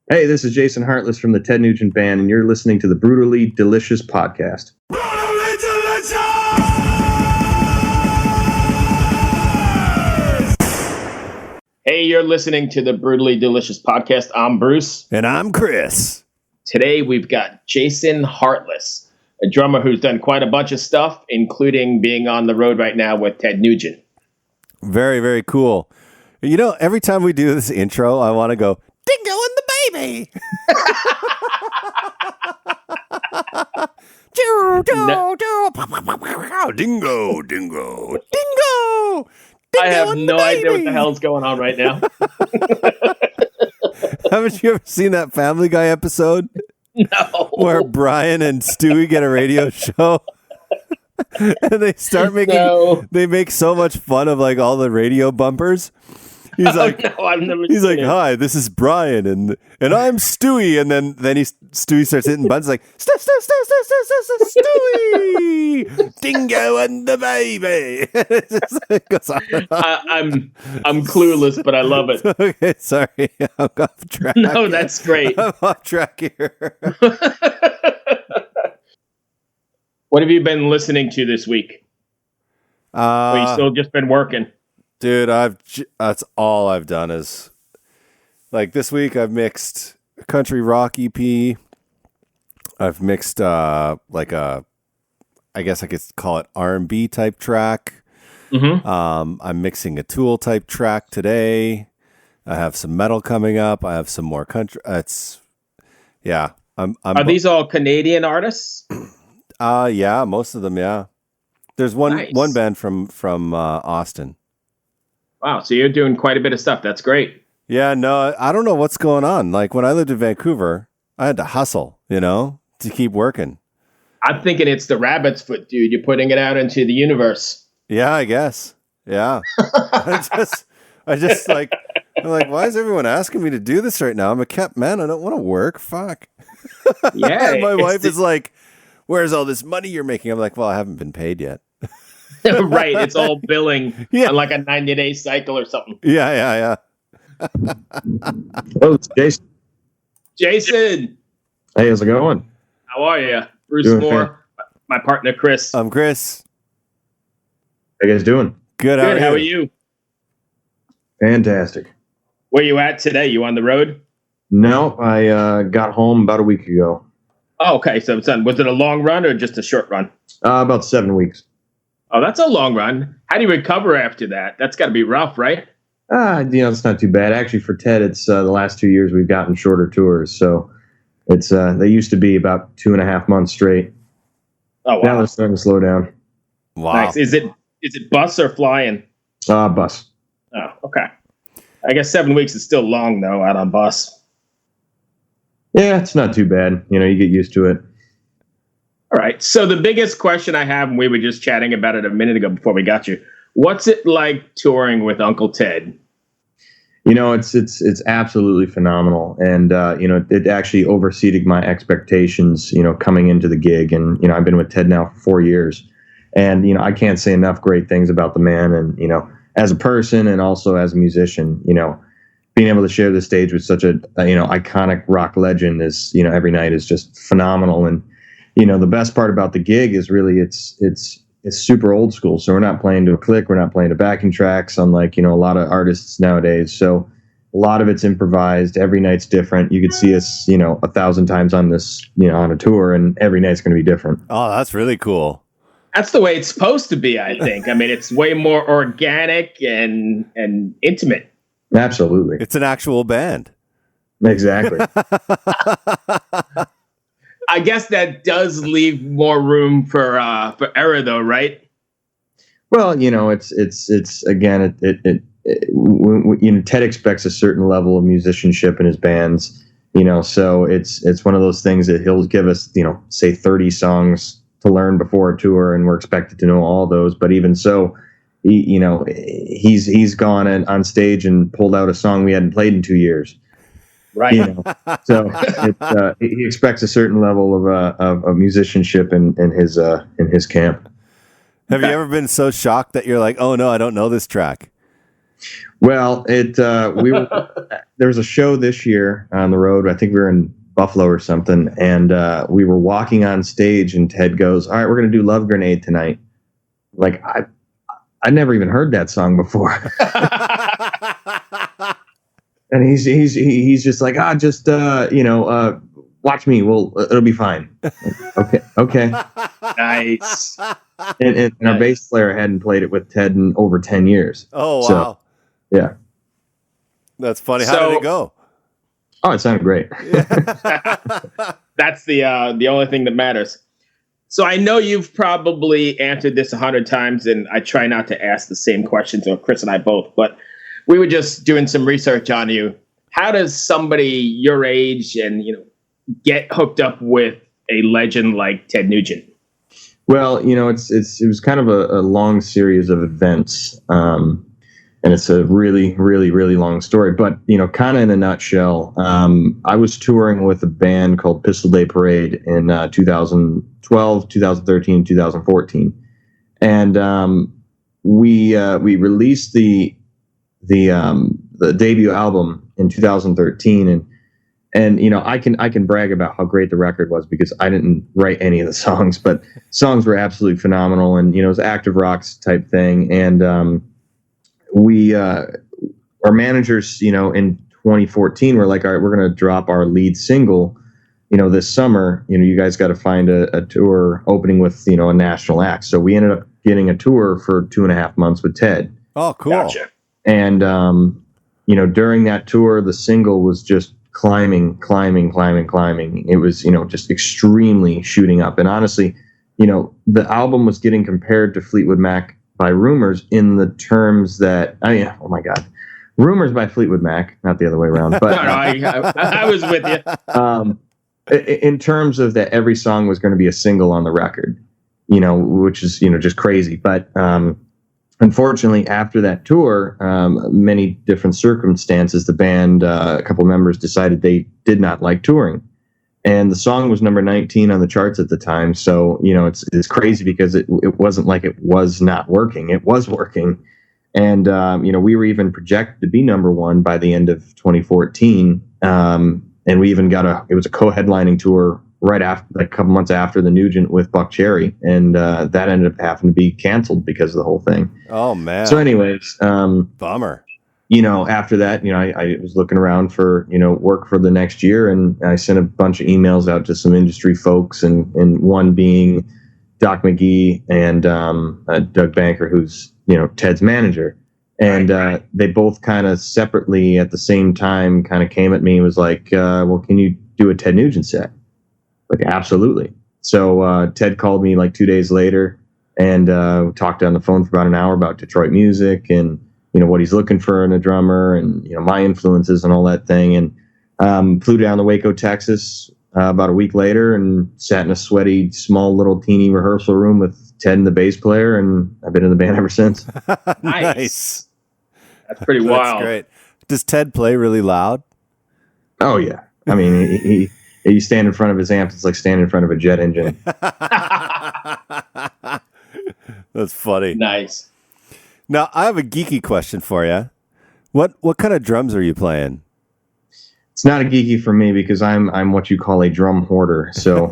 Hey, this is Jason Hartless from the Ted Nugent Band, and you're listening to the Brutally Delicious Podcast. Brutally Delicious! Hey, you're listening to the Brutally Delicious Podcast. I'm Bruce. And I'm Chris. Today we've got Jason Hartless, a drummer who's done quite a bunch of stuff, including being on the road right now with Ted Nugent. Very, very cool. You know, every time we do this intro, I want to go, Dingo and the baby. Dingo, dingo, dingo. I have no idea what the hell's going on right now. Haven't you ever seen that Family Guy episode? No. Where Brian and Stewie get a radio show? And they start making, they make so much fun of like all the radio bumpers. He's like, I've never he's seen like, it. hi, this is Brian, and I'm Stewie, and then Stewie starts hitting buttons like, Stewie, Dingo and the baby. It just goes on and on. I'm clueless, but I love it. Okay, sorry, I'm off track. No, that's great. I'm off track here. What have you been listening to this week? Or you still just been working? Dude, that's all I've done is like this week I've mixed a country rock EP. I've mixed I guess I could call it R&B type track. Mm-hmm. I'm mixing a Tool type track today. I have some metal coming up. I have some more country. Are these all Canadian artists? Yeah, most of them, yeah. There's one Nice. band from Austin. Wow, so you're doing quite a bit of stuff. That's great. Yeah, no, I don't know what's going on. Like when I lived in Vancouver, I had to hustle, to keep working. I'm thinking it's the rabbit's foot, dude. You're putting it out into the universe. Yeah, I guess. Yeah. I just like, I'm like, why is everyone asking me to do this right now? I'm a kept man. I don't want to work. Fuck. Yeah. And my wife is like, where's all this money you're making? I'm like, well, I haven't been paid yet. Right. It's all billing on like a 90-day cycle or something. Yeah. Oh, it's Jason. Jason, Hey, how's it going? how are you? Bruce Doing Moore, my partner Chris. I'm Chris. How you guys doing? Good. Good. How are you? Fantastic. Where you at today? You on the road? No, I got home about a week ago. Oh, okay. So was it a long run or just a short run? About 7 weeks. Oh, that's a long run. How do you recover after that? That's got to be rough, right? It's not too bad. Actually, for Ted, it's the last 2 years we've gotten shorter tours. So it's they used to be about 2.5 months straight. Oh, wow. Now they're starting to slow down. Wow. Nice. Is it bus or flying? Bus. Oh, okay. I guess 7 weeks is still long, though, out on bus. Yeah, it's not too bad. You get used to it. All right. So the biggest question I have, and we were just chatting about it a minute ago before we got you. What's it like touring with Uncle Ted? It's absolutely phenomenal. And, it actually overseeded my expectations, coming into the gig. And, I've been with Ted now for 4 years. And, I can't say enough great things about the man. And, as a person and also as a musician, being able to share the stage with such a, iconic rock legend is, every night is just phenomenal. And, the best part about the gig is really it's super old school. So we're not playing to a click. We're not playing to backing tracks, unlike, a lot of artists nowadays. So a lot of it's improvised. Every night's different. You could see us, 1,000 times on this, on a tour, and every night's going to be different. Oh, that's really cool. That's the way it's supposed to be, I think. I mean, it's way more organic and intimate. Absolutely. It's an actual band. Exactly. I guess that does leave more room for error, though, right? Well, it's again, Ted expects a certain level of musicianship in his bands, so it's one of those things that he'll give us, say 30 songs to learn before a tour, and we're expected to know all those. But even so, he's gone on stage and pulled out a song we hadn't played in 2 years. Right. So he expects a certain level of musicianship in his camp. Have you ever been so shocked that you're like, oh no, I don't know this track? Well, there was a show this year on the road. I think we were in Buffalo or something, and we were walking on stage, and Ted goes, "All right, we're going to do Love Grenade tonight." Like I never even heard that song before. And he's just like, watch me. It'll be fine. Like, okay. Nice. And our bass player hadn't played it with Ted in over 10 years. Oh, wow. So, yeah. That's funny. How did it go? Oh, it sounded great. That's the only thing that matters. So I know you've probably answered this 100 times, and I try not to ask the same questions, or Chris and I both, but we were just doing some research on you. How does somebody your age and, get hooked up with a legend like Ted Nugent? Well, it was kind of a long series of events. And it's a really, really, really long story, but, kind of in a nutshell, I was touring with a band called Pistol Day Parade in 2012, 2013, 2014. And we released the debut album in 2013. And I can brag about how great the record was because I didn't write any of the songs, but songs were absolutely phenomenal. And, it was active rocks type thing. And our managers, in 2014 were like, all right, we're going to drop our lead single, this summer. You guys got to find a tour opening with, a national act. So we ended up getting a tour for 2.5 months with Ted. Oh, cool. Gotcha. And, during that tour, the single was just climbing. It was, just extremely shooting up. And honestly, the album was getting compared to Fleetwood Mac by rumors in the terms that, oh my God, Rumors by Fleetwood Mac, not the other way around. But I was with you. In terms of that, every song was going to be a single on the record, which is, just crazy. But unfortunately, after that tour, many different circumstances, the band, a couple members decided they did not like touring. And the song was number 19 on the charts at the time. So, it's crazy because it wasn't like it was not working. It was working. And, we were even projected to be number one by the end of 2014. And we even it was a co-headlining tour right after, like a couple months after the Nugent with Buck Cherry. And that ended up having to be canceled because of the whole thing. Oh, man. So anyways. Bummer. After that, I was looking around for, work for the next year, and I sent a bunch of emails out to some industry folks, and one being Doc McGee and Doug Banker, who's, Ted's manager. And they both kind of separately at the same time kind of came at me and was like, well, can you do a Ted Nugent set? Like, absolutely. So Ted called me like 2 days later, and we talked on the phone for about an hour about Detroit music and, what he's looking for in a drummer and, my influences and all that thing. And flew down to Waco, Texas about a week later and sat in a sweaty, small little teeny rehearsal room with Ted and the bass player. And I've been in the band ever since. Nice. That's pretty wild. That's great. Does Ted play really loud? Oh, yeah. I mean, you stand in front of his amp, it's like standing in front of a jet engine. That's funny. Nice. Now, I have a geeky question for you. What kind of drums are you playing? It's not a geeky for me because I'm what you call a drum hoarder. So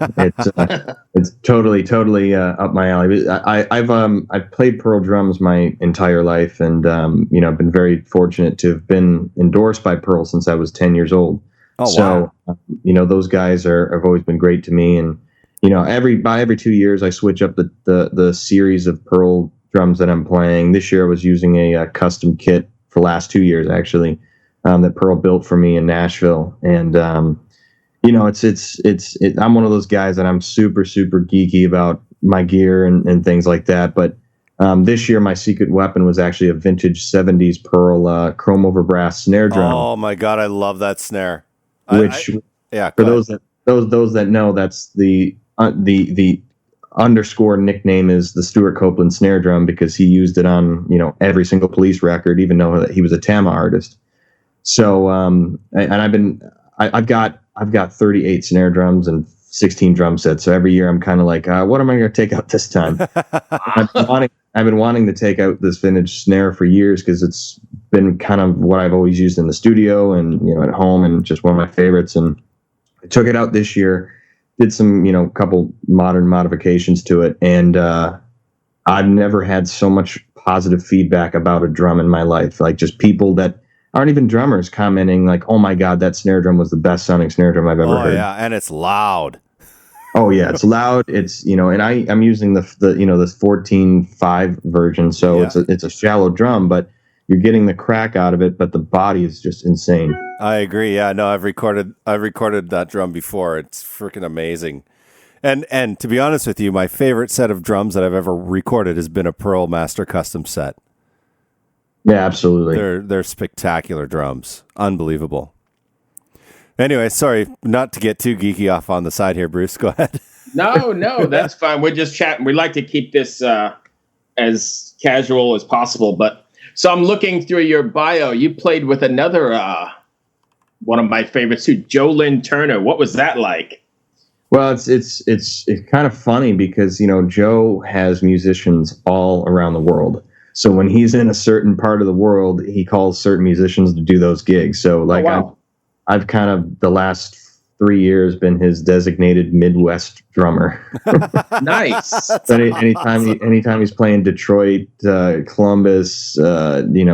it's totally up my alley. I've played Pearl drums my entire life, and I've been very fortunate to have been endorsed by Pearl since I was 10 years old. Oh, so wow. Those guys have always been great to me, and every 2 years I switch up the series of Pearl drums that I'm playing. This year I was using a custom kit for the last 2 years actually, that Pearl built for me in Nashville. And I'm one of those guys that I'm super, super geeky about my gear and things like that. But this year my secret weapon was actually a vintage 70s Pearl chrome over brass snare drum. Oh my God, I love that snare. Which for those that know, that's the underscore nickname is the Stuart Copeland snare drum because he used it on every single Police record, even though that he was a Tama artist. So I've got 38 snare drums and 16 drum sets. So every year I'm kind of like, what am I going to take out this time? I've been wanting to take out this vintage snare for years because it's been kind of what I've always used in the studio and, at home, and just one of my favorites. And I took it out this year, did some, couple modern modifications to it. And, I've never had so much positive feedback about a drum in my life. Like, just people that aren't even drummers commenting like, "Oh my God, that snare drum was the best sounding snare drum I've ever heard." Yeah. And it's loud. Oh yeah, it's loud. It's, and I'm using the this 14.5 version, so it's a shallow drum, but you're getting the crack out of it, but the body is just insane. I agree. Yeah, no, I've recorded that drum before. It's freaking amazing. And to be honest with you, my favorite set of drums that I've ever recorded has been a Pearl Master Custom set. Yeah, absolutely. They're spectacular drums. Unbelievable. Anyway, sorry, not to get too geeky off on the side here, Bruce. Go ahead. No, that's fine. We're just chatting. We like to keep this as casual as possible. But so I'm looking through your bio. You played with another one of my favorites too, Lynn Turner. What was that like? Well, it's kind of funny because Joe has musicians all around the world. So when he's in a certain part of the world, he calls certain musicians to do those gigs. So like, I've kind of the last 3 years been his designated Midwest drummer. Nice. But anytime he's playing Detroit, Columbus,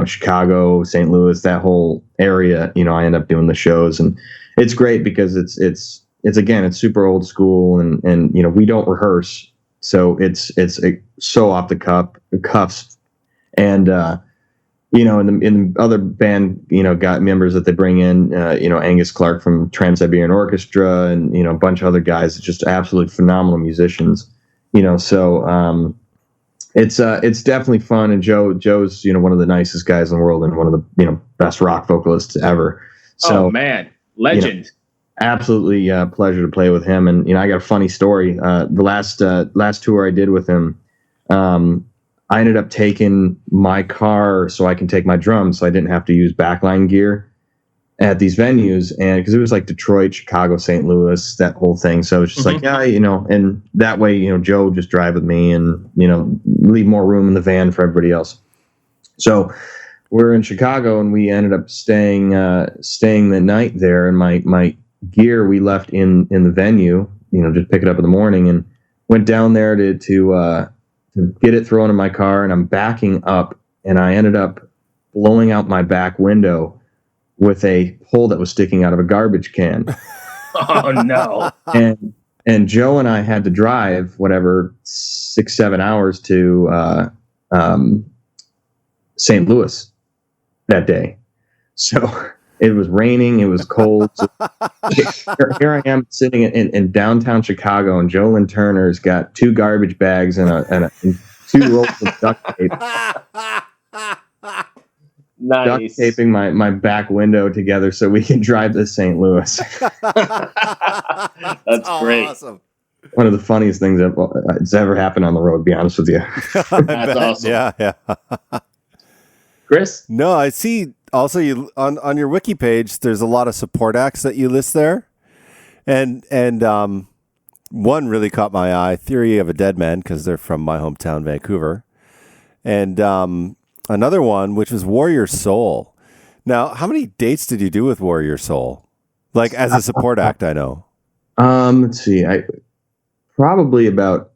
Chicago, St. Louis, that whole area, I end up doing the shows, and it's great because it's super old school, and we don't rehearse, so it's so off the cuffs, and in the other band, got members that they bring in, Angus Clark from Trans-Siberian Orchestra, and, a bunch of other guys, just absolutely phenomenal musicians, so, it's definitely fun. And Joe's, one of the nicest guys in the world, and one of the, best rock vocalists ever. So, oh man, legend. Absolutely pleasure to play with him. And, I got a funny story. The last tour I did with him, I ended up taking my car so I can take my drums, so I didn't have to use backline gear at these venues. And because it was like Detroit, Chicago, St. Louis, that whole thing. So it's just like, and that way, Joe would just drive with me and, leave more room in the van for everybody else. So we're in Chicago, and we ended up staying the night there. And my gear we left in the venue, just pick it up in the morning, and went down there to get it thrown in my car, and I'm backing up, and I ended up blowing out my back window with a pole that was sticking out of a garbage can. Oh no. And Joe and I had to drive 6-7 hours to St. Louis that day. So it was raining. It was cold. So here I am sitting in downtown Chicago, and Lynn Turner's got 2 garbage bags and 2 rolls of duct tape. Nice. Duct taping my back window together so we can drive to St. Louis. That's great. Awesome. One of the funniest things that's ever happened on the road, to be honest with you. That's awesome. Yeah. Chris? No, I see. Also, you on your wiki page, there's a lot of support acts that you list there, and one really caught my eye: Theory of a Dead Man, because they're from my hometown, Vancouver, and another one which was Warrior Soul. Now, how many dates did you do with Warrior Soul, like as a support act? I know. Let's see, I probably about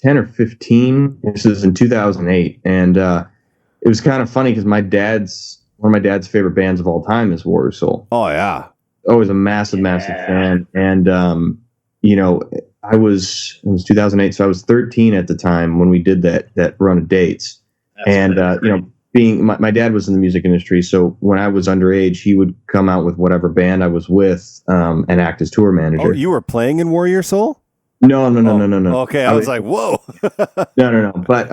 10 or 15. This is in 2008, and it was kind of funny because one of my dad's favorite bands of all time is Warrior Soul. Oh yeah, always a massive fan. And it was 2008, so I was 13 at the time when we did that run of dates. That's and being my dad was in the music industry, so when I was underage, he would come out with whatever band I was with and act as tour manager. Oh, you were playing in Warrior Soul? No. Okay, I was like, whoa. No. But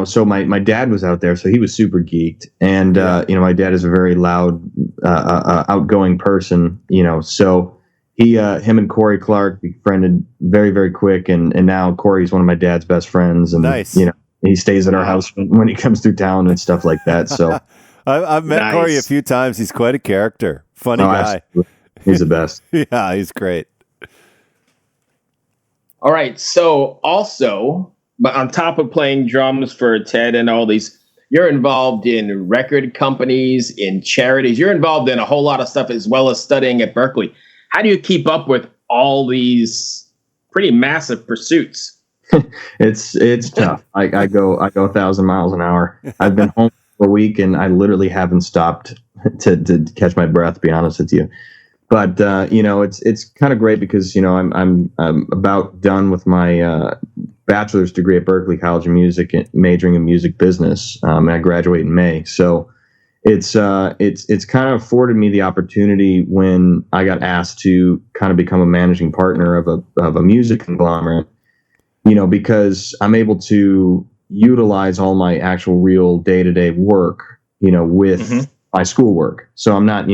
so my dad was out there, so he was super geeked, and my dad is a very loud, outgoing person, so him and Corey Clark befriended very, very quick, and now Corey's one of my dad's best friends, and nice. He stays at our house when he comes through town and stuff like that. So I've met Corey a few times. He's quite a character, funny guy. Absolutely. He's the best. Yeah, he's great. All right, so also, but on top of playing drums for Ted and all these, You're involved in record companies, in charities. You're involved in a whole lot of stuff as well as studying at Berklee. How do you keep up with all these pretty massive pursuits? It's tough. I go 1,000 miles an hour. I've been home for a week and I literally haven't stopped to catch my breath, to be honest with you. But it's kind of great because I'm about done with my bachelor's degree at Berklee College of Music, majoring in music business, and I graduate in May. So it's kind of afforded me the opportunity when I got asked to kind of become a managing partner of a music conglomerate. Because I'm able to utilize all my actual real day-to-day work, with my schoolwork. So I'm not,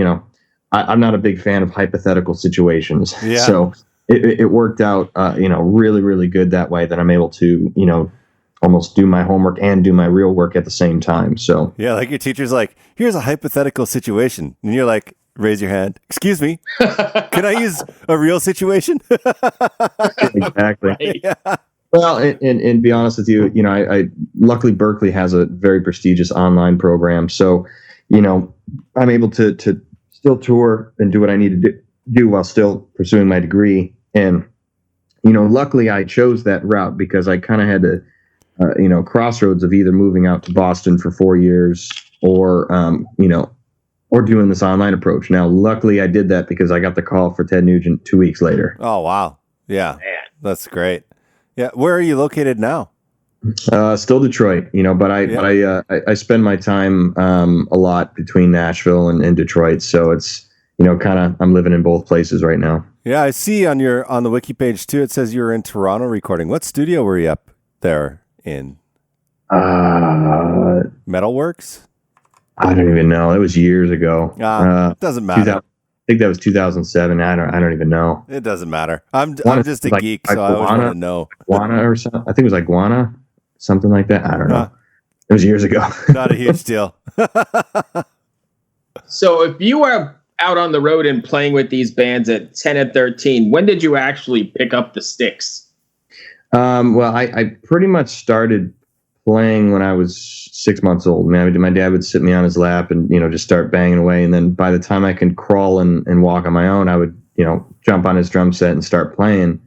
I'm not a big fan of hypothetical situations. Yeah. So it worked out, really, really good that way, that I'm able to, almost do my homework and do my real work at the same time. So yeah, like your teacher's like, here's a hypothetical situation. And you're like, raise your hand. Excuse me. Can I use a real situation? exactly. Right. Yeah. Well, and be honest with you, I luckily Berklee has a very prestigious online program. So, I'm able to still tour and do what I need to do while still pursuing my degree. And, luckily I chose that route because I kind of had to, crossroads of either moving out to Boston for 4 years or, or doing this online approach. Now, luckily I did that because I got the call for Ted Nugent 2 weeks later. Oh, wow. Yeah. Man. That's great. Yeah. Where are you located now? Still Detroit, but I spend my time a lot between Nashville and Detroit. So it's, kind of, I'm living in both places right now. Yeah. I see on the wiki page too, it says you were in Toronto recording. What studio were you up there in? Metalworks? I don't even know. It was years ago. Doesn't matter. I think that was 2007. I don't even know. It doesn't matter. I'm just a like, geek, like so I always want to know. Guana or something. I think it was like Guana, something like that. I don't know. It was years ago. Not a huge deal. So if you were out on the road and playing with these bands at 10 and 13, when did you actually pick up the sticks? Well, I pretty much started playing when I was 6 months old. My dad would sit me on his lap and, just start banging away. And then by the time I could crawl and walk on my own, I would, jump on his drum set and start playing.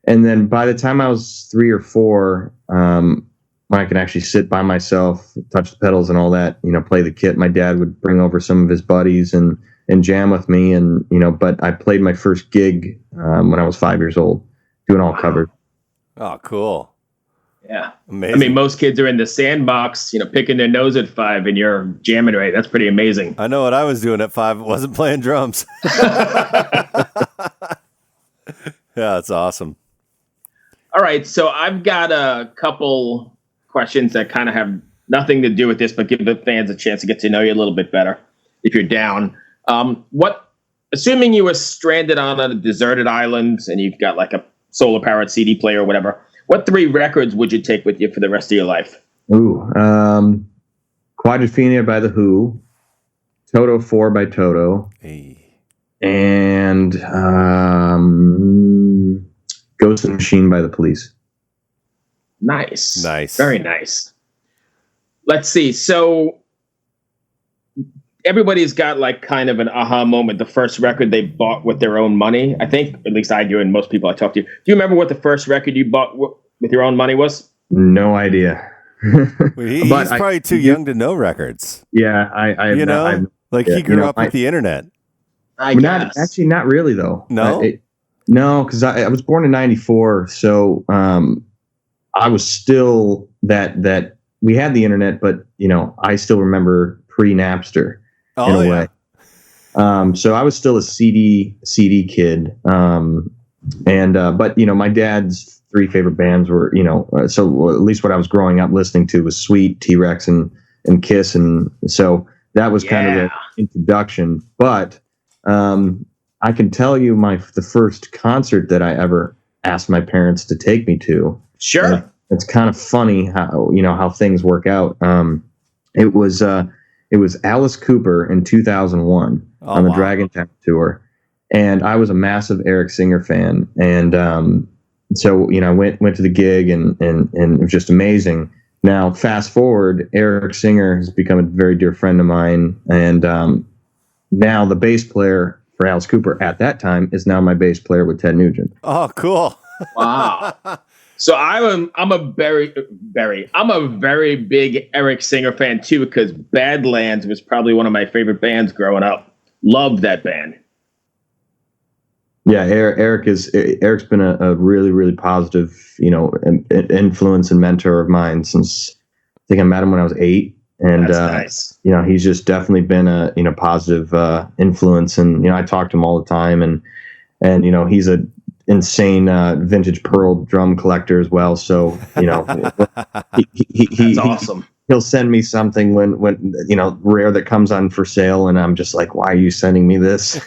And then by the time I was 3 or 4, when I could actually sit by myself, touch the pedals and all that, play the kit, my dad would bring over some of his buddies and jam with me. And, but I played my first gig when I was 5 years old, doing all covers. Oh, cool. Yeah. Amazing. I mean, most kids are in the sandbox, picking their nose at 5 and you're jamming away. That's pretty amazing. I know what I was doing at 5. It wasn't playing drums. Yeah, that's awesome. All right. So I've got a couple questions that kind of have nothing to do with this, but give the fans a chance to get to know you a little bit better if you're down. Assuming you were stranded on a deserted island and you've got like a solar powered CD player or whatever, what 3 records would you take with you for the rest of your life? Ooh, Quadrophenia by The Who, Toto 4 by Toto, and Ghost in the Machine by The Police. Nice. Nice. Very nice. Let's see. So everybody's got like kind of an aha moment, the first record they bought with their own money. I think, at least I do, and most people I talk to. Do you remember what the first record you bought with your own money was? No idea. He's probably too young to know records. Yeah, I he grew up with the internet. I guess. Not really though. No? No, because I was born in 94, so I was still that we had the internet, but I still remember pre-Napster in a way. So I was still a CD kid, but my dad's 3 favorite bands were so at least what I was growing up listening to was Sweet, T-Rex, and Kiss, and so that was kind of the introduction. But I can tell you the first concert that I ever asked my parents to take me to. Sure. It's kind of funny how things work out. It was Alice Cooper in 2001 on the Dragon Town tour, and I was a massive Eric Singer fan, and so I went to the gig, and it was just amazing. Now, fast forward, Eric Singer has become a very dear friend of mine, and now the bass player for Alice Cooper at that time is now my bass player with Ted Nugent. Oh, cool. Wow. So I'm a very big Eric Singer fan too, because Badlands was probably one of my favorite bands growing up. Loved that band. Yeah, Eric's been a really, really positive, influence and mentor of mine since I think I met him when I was 8. And, That's nice. He's just definitely been a, positive influence. And, I talk to him all the time, and he's a insane vintage Pearl drum collector as well. So, That's awesome. He'll send me something when rare that comes on for sale, and I'm just like, why are you sending me this?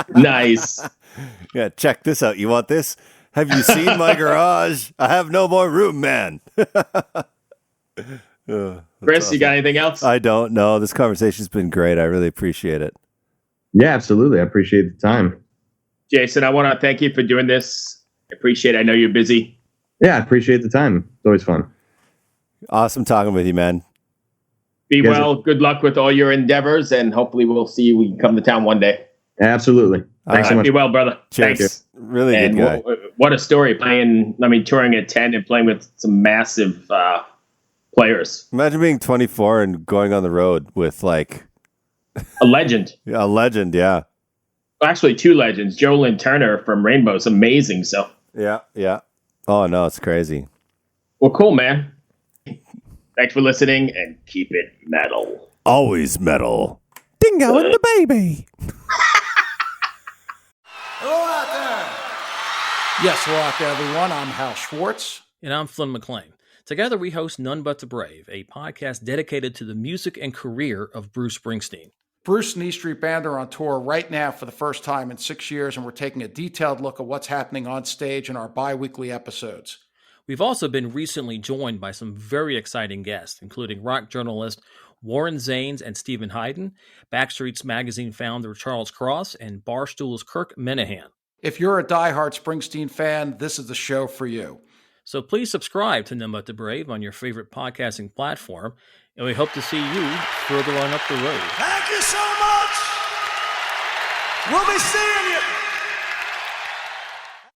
Nice. Yeah, check this out. You want this? Have you seen my garage? I have no more room, man. Chris, awesome. You got anything else? I don't know. This conversation's been great. I really appreciate it. Yeah, absolutely. I appreciate the time. Jason, I want to thank you for doing this. I appreciate it. I know you're busy. Yeah, I appreciate the time. It's always fun. Awesome talking with you, man. Be well. Good luck with all your endeavors, and hopefully we'll see you. We can come to town one day. Absolutely. Thanks so much. Be well, brother. Cheers. Thanks. Really good guy. What a story. Touring at 10 and playing with some massive players. Imagine being 24 and going on the road with like a legend. A legend, yeah. Actually, 2 legends. Joe Lynn Turner from Rainbow is amazing. So yeah. Oh no, it's crazy. Well, cool, man. Thanks for listening, and keep it metal. Always metal. Dingo and the baby. Hello out there. Yes, hello out there, everyone. I'm Hal Schwartz. And I'm Flynn McLean. Together we host None But the Brave, a podcast dedicated to the music and career of Bruce Springsteen. Bruce and E Street Band are on tour right now for the first time in 6 years, and we're taking a detailed look at what's happening on stage in our bi-weekly episodes. We've also been recently joined by some very exciting guests, including rock journalist Warren Zanes and Stephen Hayden, Backstreet's Magazine founder Charles Cross, and Barstool's Kirk Minahan. If you're a diehard Springsteen fan, this is the show for you. So please subscribe to None But the Brave on your favorite podcasting platform, and we hope to see you further on up the road. Thank you so much. We'll be seeing you.